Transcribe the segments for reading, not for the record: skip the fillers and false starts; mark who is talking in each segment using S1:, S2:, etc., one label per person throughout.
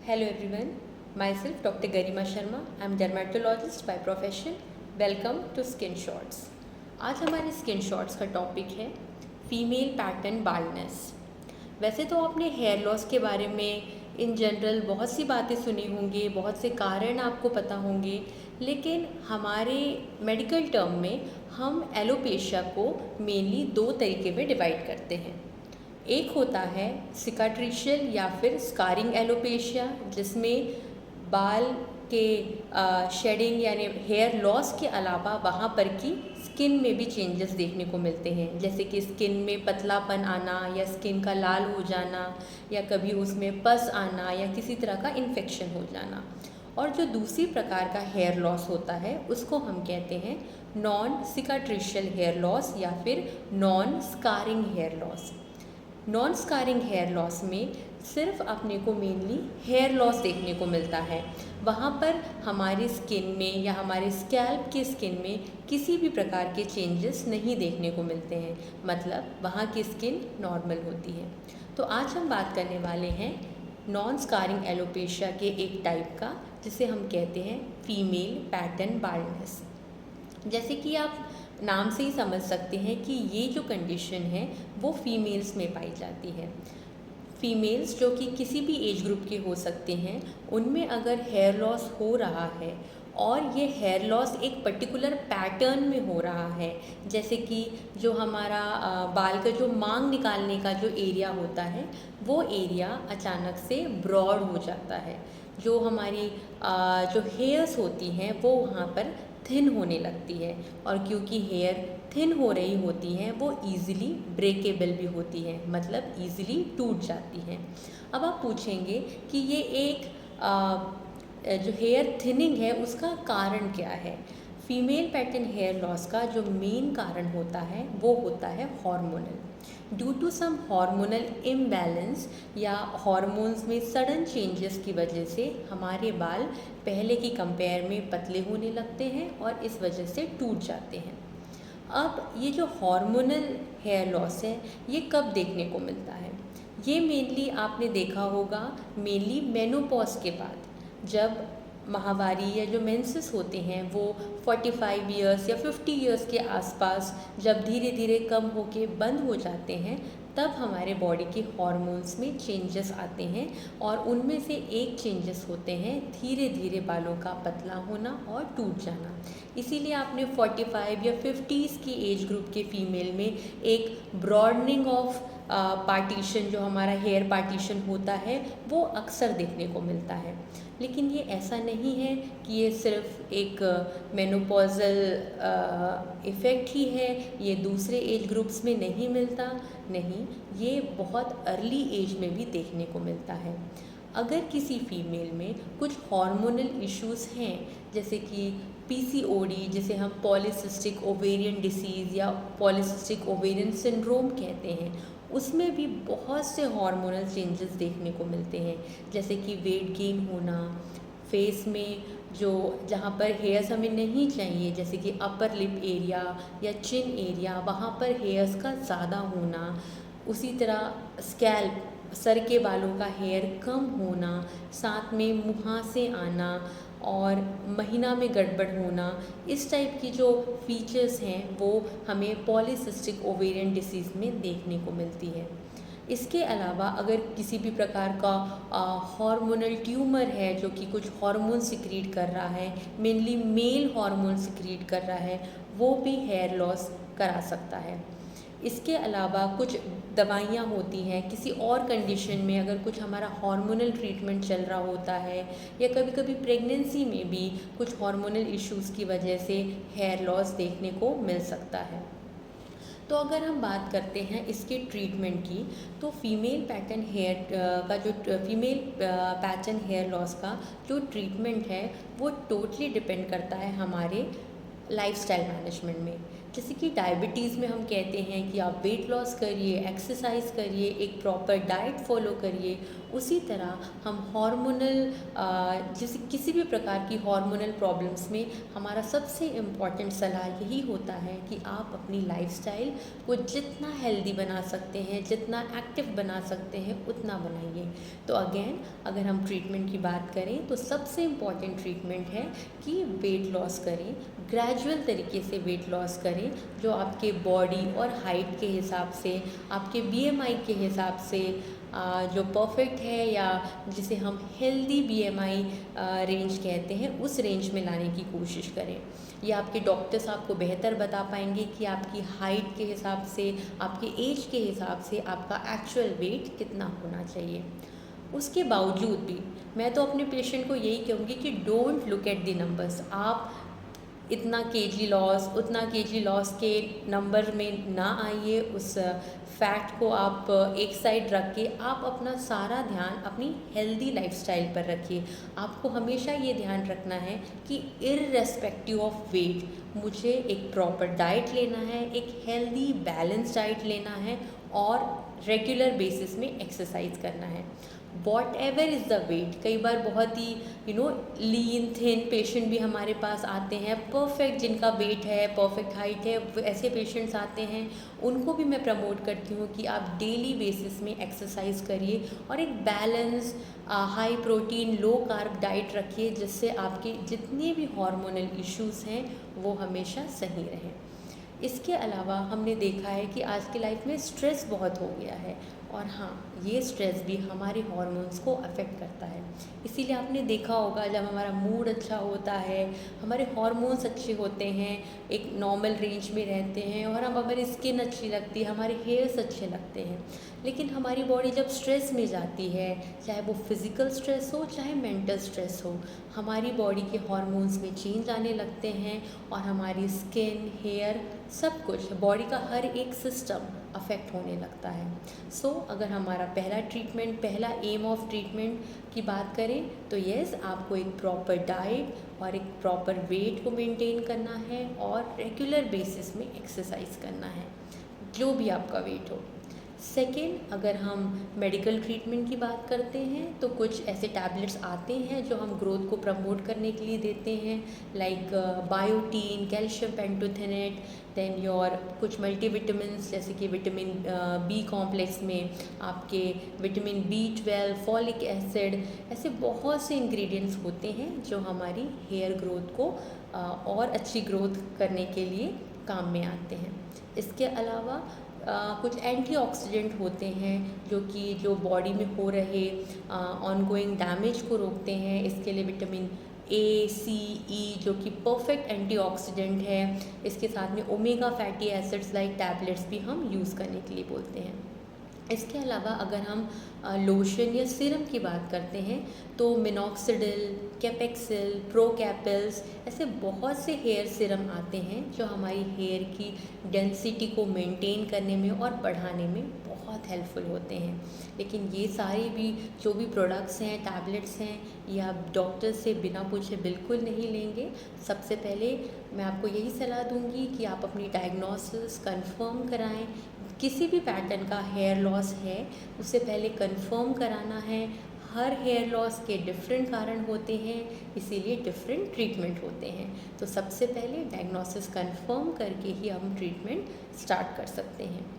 S1: Hello everyone, myself Dr. Garima Sharma. I am dermatologist by profession. Welcome to Skin Shots. आज हमारे skin shots का topic है female pattern baldness. वैसे तो आपने हेयर लॉस के बारे में इन जनरल बहुत सी बातें सुनी होंगी, बहुत से कारण आपको पता होंगे, लेकिन हमारे मेडिकल टर्म में हम एलोपेशिया को मेनली दो तरीके में डिवाइड करते हैं। एक होता है सिकाट्रिशियल या फिर स्कारिंग एलोपेशिया, जिसमें बाल के शेडिंग यानी हेयर लॉस के अलावा वहाँ पर की स्किन में भी चेंजेस देखने को मिलते हैं, जैसे कि स्किन में पतलापन आना या स्किन का लाल हो जाना या कभी उसमें पस आना या किसी तरह का इन्फेक्शन हो जाना। और जो दूसरी प्रकार का हेयर लॉस होता है उसको हम कहते हैं नॉन सिकाट्रिशियल हेयर लॉस या फिर non scarring hair loss. Non scarring hair loss में सिर्फ अपने को मेनली हेयर लॉस देखने को मिलता है। वहाँ पर हमारी स्किन में या हमारे स्कैल्प के स्किन में किसी भी प्रकार के चेंजेस नहीं देखने को मिलते हैं, मतलब वहाँ की स्किन नॉर्मल होती है। तो आज हम बात करने वाले हैं नॉन स्कारिंग एलोपेशिया के एक टाइप का, जिसे हम कहते हैं फीमेल पैटर्न बाल्डनेस। जैसे कि आप नाम से ही समझ सकते हैं कि ये जो कंडीशन है वो फीमेल्स में पाई जाती है। फीमेल्स जो कि किसी भी एज ग्रुप के हो सकते हैं, उनमें अगर हेयर लॉस हो रहा है और ये हेयर लॉस एक पर्टिकुलर पैटर्न में हो रहा है, जैसे कि जो हमारा बाल का जो मांग निकालने का जो एरिया होता है वो एरिया अचानक से ब्रॉड हो जाता है, जो हमारी जो हेयर्स होती हैं वो वहाँ पर थिन होने लगती है, और क्योंकि हेयर थिन हो रही होती हैं वो ईज़िली ब्रेकेबल भी होती हैं, मतलब ईज़िली टूट जाती हैं। अब आप पूछेंगे कि ये एक जो हेयर थिनिंग है उसका कारण क्या है। फीमेल पैटर्न हेयर लॉस का जो मेन कारण होता है वो होता है hormonal. Due to some hormonal imbalance या हार्मोन्स में सडन चेंजेस की वजह से हमारे बाल पहले की कंपेयर में पतले होने लगते हैं और इस वजह से टूट जाते हैं। अब ये जो हार्मोनल हेयर लॉस है ये कब देखने को मिलता है? ये मेनली आपने देखा होगा मेनली मेनोपॉज के बाद, जब माहवारी या जो मेंसेस होते हैं वो 45 इयर्स या 50 इयर्स के आसपास जब धीरे धीरे कम होके बंद हो जाते हैं, तब हमारे बॉडी के हार्मोन्स में चेंजेस आते हैं, और उनमें से एक चेंजेस होते हैं धीरे धीरे बालों का पतला होना और टूट जाना। इसीलिए आपने 45 या 50s की एज ग्रुप के फीमेल में एक ब्रॉडनिंग ऑफ पार्टीशन, जो हमारा हेयर पार्टीशन होता है, वो अक्सर देखने को मिलता है। लेकिन ये ऐसा नहीं है कि ये सिर्फ एक मेनोपॉजल इफ़ेक्ट ही है, ये दूसरे एज ग्रुप्स में नहीं मिलता, नहीं, ये बहुत अर्ली एज में भी देखने को मिलता है। अगर किसी फीमेल में कुछ हार्मोनल इश्यूज़ हैं, जैसे कि पीसीओडी, जिसे हम पॉलीसिस्टिक ओवेरियन डिसीज़ या पॉलीसिस्टिक ओवेरियन सिंड्रोम कहते हैं, उसमें भी बहुत से हार्मोनल चेंजेस देखने को मिलते हैं, जैसे कि वेट गेन होना, फेस में जो जहाँ पर हेयर्स हमें नहीं चाहिए, जैसे कि अपर लिप एरिया या चिन एरिया, वहाँ पर हेयर्स का ज़्यादा होना, उसी तरह स्कैल्प, सर के बालों का हेयर कम होना, साथ में मुहासे आना और महीना में गड़बड़ होना, इस टाइप की जो फीचर्स हैं वो हमें पॉलीसिस्टिक ओवेरियन डिसीज़ में देखने को मिलती है। इसके अलावा अगर किसी भी प्रकार का हार्मोनल ट्यूमर है जो कि कुछ हार्मोन सिक्रीट कर रहा है, मेनली मेल हार्मोन सिक्रीट कर रहा है, वो भी हेयर लॉस करा सकता है। इसके अलावा कुछ दवाइयाँ होती हैं, किसी और कंडीशन में अगर कुछ हमारा हार्मोनल ट्रीटमेंट चल रहा होता है, या कभी कभी प्रेगनेंसी में भी कुछ हार्मोनल इश्यूज़ की वजह से हेयर लॉस देखने को मिल सकता है। तो अगर हम बात करते हैं इसके ट्रीटमेंट की, तो फीमेल पैटर्न हेयर का जो फीमेल पैटर्न हेयर लॉस का जो ट्रीटमेंट है वो टोटली डिपेंड करता है हमारे लाइफस्टाइल मैनेजमेंट में। जैसे कि डायबिटीज़ में हम कहते हैं कि आप वेट लॉस करिए, एक्सरसाइज करिए, एक प्रॉपर डाइट फॉलो करिए, उसी तरह हम हार्मोनल जैसे किसी भी प्रकार की हार्मोनल प्रॉब्लम्स में हमारा सबसे इम्पॉर्टेंट सलाह यही होता है कि आप अपनी लाइफस्टाइल को जितना हेल्दी बना सकते हैं, जितना एक्टिव बना सकते हैं, उतना बनाइए। तो अगेन अगर हम ट्रीटमेंट की बात करें तो सबसे इम्पॉर्टेंट ट्रीटमेंट है कि वेट लॉस करें, ग्रेजुअल तरीके से वेट लॉस करें, जो आपके बॉडी और हाइट के हिसाब से, आपके बीएमआई के हिसाब से जो परफेक्ट है या जिसे हम हेल्दी बीएमआई रेंज कहते हैं, उस रेंज में लाने की कोशिश करें। ये आपके डॉक्टर्स आपको बेहतर बता पाएंगे कि आपकी हाइट के हिसाब से, आपके एज के हिसाब से आपका एक्चुअल वेट कितना होना चाहिए। उसके बावजूद भी मैं तो अपने पेशेंट को यही कहूँगी कि don't look at the numbers. आप इतना केजी लॉस, उतना केजी लॉस के नंबर में ना आइए, उस फैक्ट को आप एक साइड रख के आप अपना सारा ध्यान अपनी हेल्दी लाइफस्टाइल पर रखिए। आपको हमेशा ये ध्यान रखना है कि इर्रेस्पेक्टिव ऑफ वेट मुझे एक प्रॉपर डाइट लेना है, एक हेल्दी बैलेंस डाइट लेना है और रेगुलर बेसिस में एक्सरसाइज करना है। Whatever is the weight, कई बार बहुत ही लीन थिन पेशेंट भी हमारे पास आते हैं, परफेक्ट जिनका वेट है, परफेक्ट हाइट है, ऐसे पेशेंट्स आते हैं। उनको भी मैं प्रमोट करती हूँ कि आप डेली बेसिस में एक्सरसाइज करिए और एक balance high protein low carb diet रखिए, जिससे आपके जितने भी हार्मोनल इश्यूज़ हैं वो हमेशा सही रहें। इसके अलावा हमने देखा है कि आज की लाइफ में स्ट्रेस बहुत हो गया है, और हाँ, ये स्ट्रेस भी हमारे हार्मोन्स को अफेक्ट करता है। इसीलिए आपने देखा होगा जब हमारा मूड अच्छा होता है, हमारे हार्मोन्स अच्छे होते हैं, एक नॉर्मल रेंज में रहते हैं, और हमारी स्किन अच्छी लगती है, हमारे हेयर्स अच्छे लगते हैं। लेकिन हमारी बॉडी जब स्ट्रेस में जाती है, चाहे वो फिज़िकल स्ट्रेस हो चाहे मेंटल स्ट्रेस हो, हमारी बॉडी के हार्मोन्स में चेंज आने लगते हैं और हमारी स्किन, हेयर, सब कुछ, बॉडी का हर एक सिस्टम अफेक्ट होने लगता है। सो अगर हमारा पहला ट्रीटमेंट, पहला एम ऑफ ट्रीटमेंट की बात करें तो यस, आपको एक प्रॉपर डाइट और एक प्रॉपर वेट को मेंटेन करना है और रेगुलर बेसिस में एक्सरसाइज करना है, जो भी आपका वेट हो। सेकेंड, अगर हम मेडिकल ट्रीटमेंट की बात करते हैं तो कुछ ऐसे टैबलेट्स आते हैं जो हम ग्रोथ को प्रमोट करने के लिए देते हैं, like biotin, calcium pantothenate, then your कुछ मल्टीविटामिन्स जैसे कि विटामिन बी कॉम्प्लेक्स में आपके विटामिन B12, फॉलिक एसिड, ऐसे बहुत से इंग्रेडिएंट्स होते हैं जो हमारी हेयर ग्रोथ को और अच्छी ग्रोथ करने के लिए काम में आते हैं। इसके अलावा कुछ एंटीऑक्सीडेंट होते हैं जो बॉडी में हो रहे ऑनगोइंग डैमेज को रोकते हैं। इसके लिए विटामिन A, C, E जो कि परफेक्ट एंटीऑक्सीडेंट है। इसके साथ में omega fatty acids like tablets भी हम यूज़ करने के लिए बोलते हैं। इसके अलावा अगर हम लोशन या सीरम की बात करते हैं तो मिनॉक्सिडिल, कैपेक्सिल, प्रोकैपल्स, ऐसे बहुत से हेयर सीरम आते हैं जो हमारी हेयर की डेंसिटी को मेंटेन करने में और बढ़ाने में बहुत हेल्पफुल होते हैं। लेकिन ये सारे भी जो भी प्रोडक्ट्स हैं, टैबलेट्स हैं, ये आप डॉक्टर से बिना पूछे बिल्कुल नहीं लेंगे। सबसे पहले मैं आपको यही सलाह दूंगी कि आप अपनी डायग्नोसिस कंफर्म कराएं। किसी भी पैटर्न का हेयर लॉस है उससे पहले कंफर्म कराना है। हर हेयर लॉस के डिफरेंट कारण होते हैं, इसीलिए डिफरेंट ट्रीटमेंट होते हैं। तो सबसे पहले डायग्नोसिस कंफर्म करके ही हम ट्रीटमेंट स्टार्ट कर सकते हैं।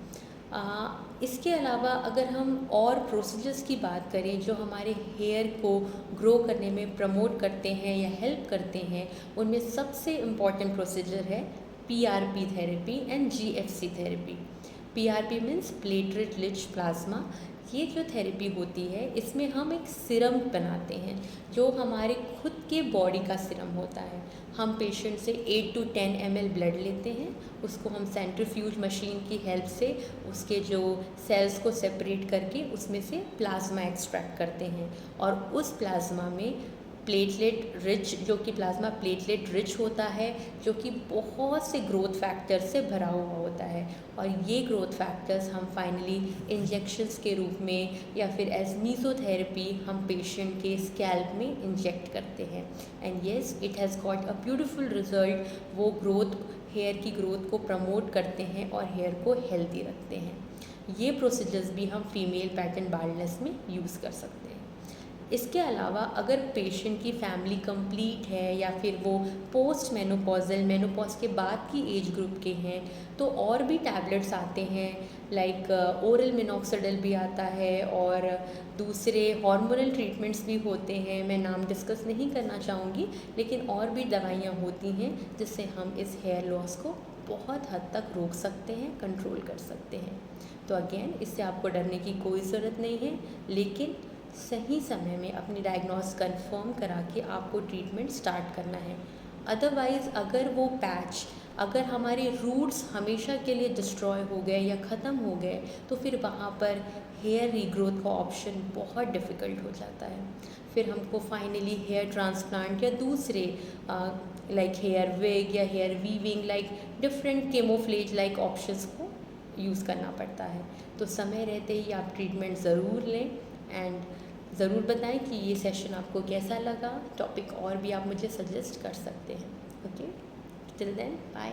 S1: इसके अलावा अगर हम और प्रोसीजर्स की बात करें जो हमारे हेयर को ग्रो करने में प्रमोट करते हैं या हेल्प करते हैं, उनमें सबसे इम्पॉर्टेंट प्रोसीजर है PRP therapy and GFC therapy. PRP means platelet rich plasma. ये जो थेरेपी होती है इसमें हम एक सिरम बनाते हैं जो हमारे खुद के बॉडी का सिरम होता है। हम पेशेंट से 8 to 10 ml ब्लड लेते हैं, उसको हम सेंट्रीफ्यूज मशीन की हेल्प से उसके जो सेल्स को सेपरेट करके उसमें से प्लाज्मा एक्सट्रैक्ट करते हैं, और उस प्लाज्मा में प्लेटलेट रिच, जो कि प्लाज्मा प्लेटलेट रिच होता है, जो कि बहुत से ग्रोथ फैक्टर से भरा हुआ होता है। और ये ग्रोथ फैक्टर्स हम फाइनली इंजेक्शंस के रूप में या फिर एज मीसोथेरेपी हम पेशेंट के स्कैल्प में इंजेक्ट करते हैं। And yes, it has got a beautiful result. वो ग्रोथ, हेयर की ग्रोथ को प्रमोट करते हैं और हेयर को हेल्दी रखते हैं। ये प्रोसीजर्स भी हम फीमेल पैटर्न बाल्डनेस में यूज़ कर सकते हैं। इसके अलावा अगर पेशेंट की फैमिली कंप्लीट है या फिर वो पोस्ट मेनोपॉजल मेनोपॉज के बाद की एज ग्रुप के हैं तो और भी टैबलेट्स आते हैं, लाइक ओरल मिनॉक्सिडिल भी आता है और दूसरे हार्मोनल ट्रीटमेंट्स भी होते हैं। मैं नाम डिस्कस नहीं करना चाहूँगी, लेकिन और भी दवाइयाँ होती हैं जिससे हम इस हेयर लॉस को बहुत हद तक रोक सकते हैं, कंट्रोल कर सकते हैं। तो अगेन, इससे आपको डरने की कोई ज़रूरत नहीं है, लेकिन सही समय में अपनी डायग्नोस कंफर्म करा के आपको ट्रीटमेंट स्टार्ट करना है। अदरवाइज़ अगर वो पैच, अगर हमारे रूट्स हमेशा के लिए डिस्ट्रॉय हो गए या ख़त्म हो गए तो फिर वहाँ पर हेयर रीग्रोथ का ऑप्शन बहुत डिफ़िकल्ट हो जाता है। फिर हमको फाइनली हेयर ट्रांसप्लांट या दूसरे लाइक हेयर विग या hair weaving, like different camouflage like options को यूज़ करना पड़ता है। तो समय रहते ही आप ट्रीटमेंट ज़रूर लें एंड ज़रूर बताएं कि ये सेशन आपको कैसा लगा। टॉपिक और भी आप मुझे सजेस्ट कर सकते हैं। Okay, till then bye.